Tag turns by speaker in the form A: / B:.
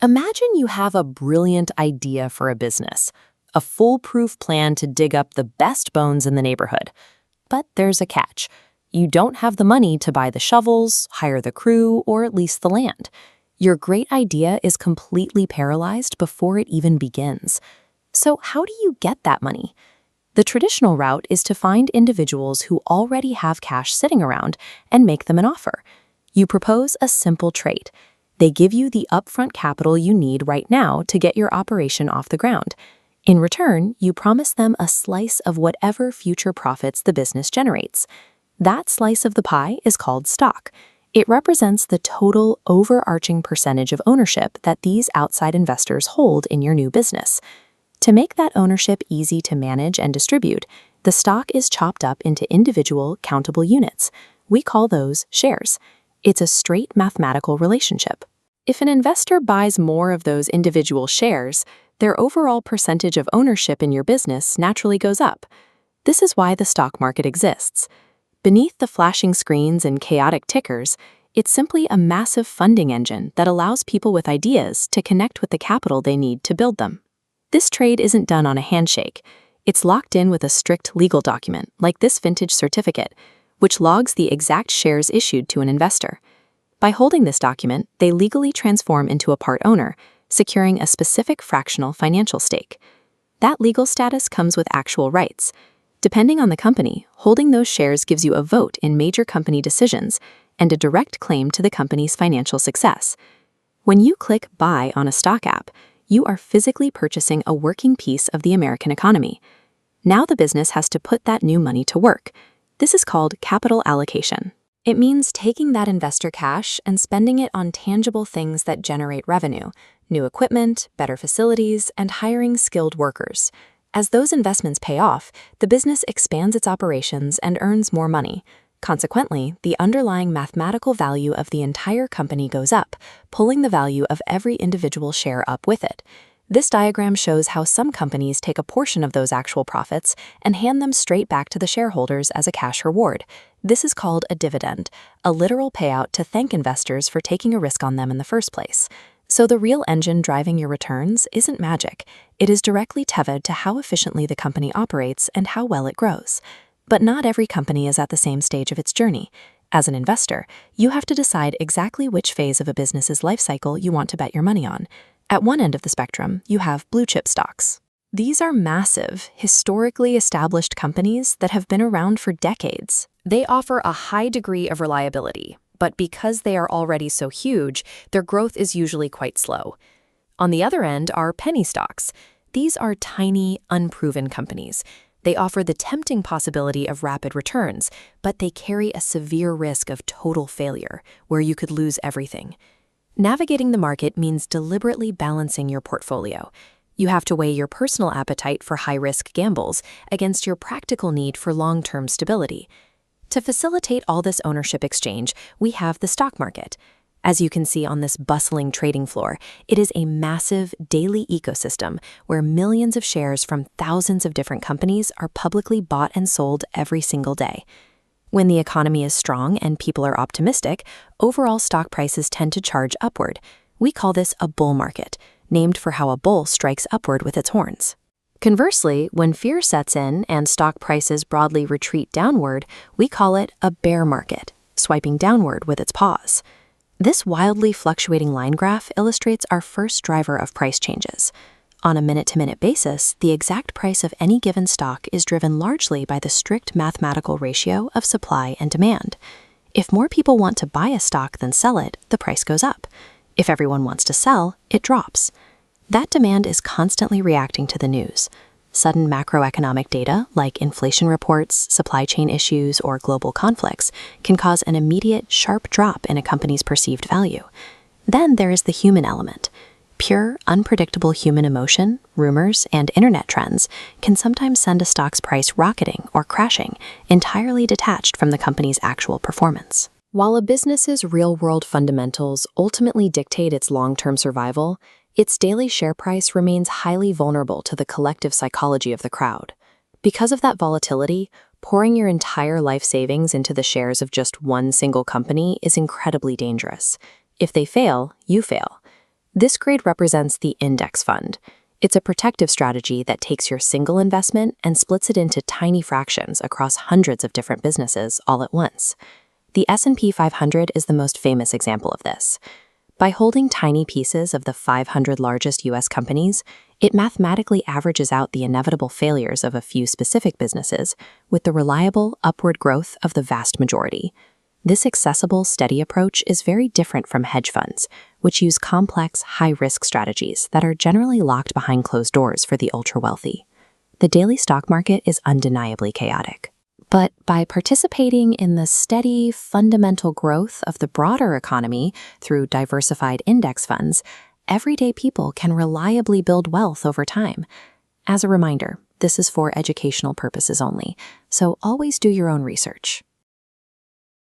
A: Imagine you have a brilliant idea for a business, a foolproof plan to dig up the best bones in the neighborhood. But there's a catch. You don't have the money to buy the shovels, hire the crew, or lease the land. Your great idea is completely paralyzed before it even begins. So how do you get that money? The traditional route is to find individuals who already have cash sitting around and make them an offer. You propose a simple trade. They give you the upfront capital you need right now to get your operation off the ground. In return, you promise them a slice of whatever future profits the business generates. That slice of the pie is called stock. It represents the total overarching percentage of ownership that these outside investors hold in your new business. To make that ownership easy to manage and distribute, the stock is chopped up into individual countable units. We call those shares. It's a straight mathematical relationship. If an investor buys more of those individual shares, their overall percentage of ownership in your business naturally goes up. This is why the stock market exists. Beneath the flashing screens and chaotic tickers, it's simply a massive funding engine that allows people with ideas to connect with the capital they need to build them. This trade isn't done on a handshake. It's locked in with a strict legal document, like this vintage certificate, which logs the exact shares issued to an investor. By holding this document, they legally transform into a part owner, securing a specific fractional financial stake. That legal status comes with actual rights. Depending on the company, holding those shares gives you a vote in major company decisions and a direct claim to the company's financial success. When you click Buy on a stock app, you are physically purchasing a working piece of the American economy. Now the business has to put that new money to work. This is called capital allocation. It means taking that investor cash and spending it on tangible things that generate revenue, new equipment, better facilities, and hiring skilled workers. As those investments pay off, the business expands its operations and earns more money. Consequently, the underlying mathematical value of the entire company goes up, pulling the value of every individual share up with it. This diagram shows how some companies take a portion of those actual profits and hand them straight back to the shareholders as a cash reward. This is called a dividend, a literal payout to thank investors for taking a risk on them in the first place. So the real engine driving your returns isn't magic. It is directly tethered to how efficiently the company operates and how well it grows. But not every company is at the same stage of its journey. As an investor, you have to decide exactly which phase of a business's life cycle you want to bet your money on. At one end of the spectrum, you have blue-chip stocks. These are massive, historically established companies that have been around for decades. They offer a high degree of reliability, but because they are already so huge, their growth is usually quite slow. On the other end are penny stocks. These are tiny, unproven companies. They offer the tempting possibility of rapid returns, but they carry a severe risk of total failure, where you could lose everything. Navigating the market means deliberately balancing your portfolio. You have to weigh your personal appetite for high-risk gambles against your practical need for long-term stability. To facilitate all this ownership exchange, we have the stock market. As you can see on this bustling trading floor, it is a massive daily ecosystem where millions of shares from thousands of different companies are publicly bought and sold every single day. When the economy is strong and people are optimistic, overall stock prices tend to charge upward. We call this a bull market, named for how a bull strikes upward with its horns. Conversely, when fear sets in and stock prices broadly retreat downward, we call it a bear market, swiping downward with its paws. This wildly fluctuating line graph illustrates our first driver of price changes. On a minute-to-minute basis, the exact price of any given stock is driven largely by the strict mathematical ratio of supply and demand. If more people want to buy a stock than sell it, the price goes up. If everyone wants to sell, it drops. That demand is constantly reacting to the news. Sudden macroeconomic data, like inflation reports, supply chain issues, or global conflicts, can cause an immediate, sharp drop in a company's perceived value. Then there is the human element. Pure, unpredictable human emotion, rumors, and internet trends can sometimes send a stock's price rocketing or crashing, entirely detached from the company's actual performance. While a business's real-world fundamentals ultimately dictate its long-term survival, its daily share price remains highly vulnerable to the collective psychology of the crowd. Because of that volatility, pouring your entire life savings into the shares of just one single company is incredibly dangerous. If they fail, you fail. This grade represents the index fund. It's a protective strategy that takes your single investment and splits it into tiny fractions across hundreds of different businesses all at once. The S&P 500 is the most famous example of this. By holding tiny pieces of the 500 largest U.S. companies, it mathematically averages out the inevitable failures of a few specific businesses with the reliable upward growth of the vast majority. This accessible, steady approach is very different from hedge funds, which use complex, high-risk strategies that are generally locked behind closed doors for the ultra-wealthy. The daily stock market is undeniably chaotic. But by participating in the steady, fundamental growth of the broader economy through diversified index funds, everyday people can reliably build wealth over time. As a reminder, this is for educational purposes only, so always do your own research.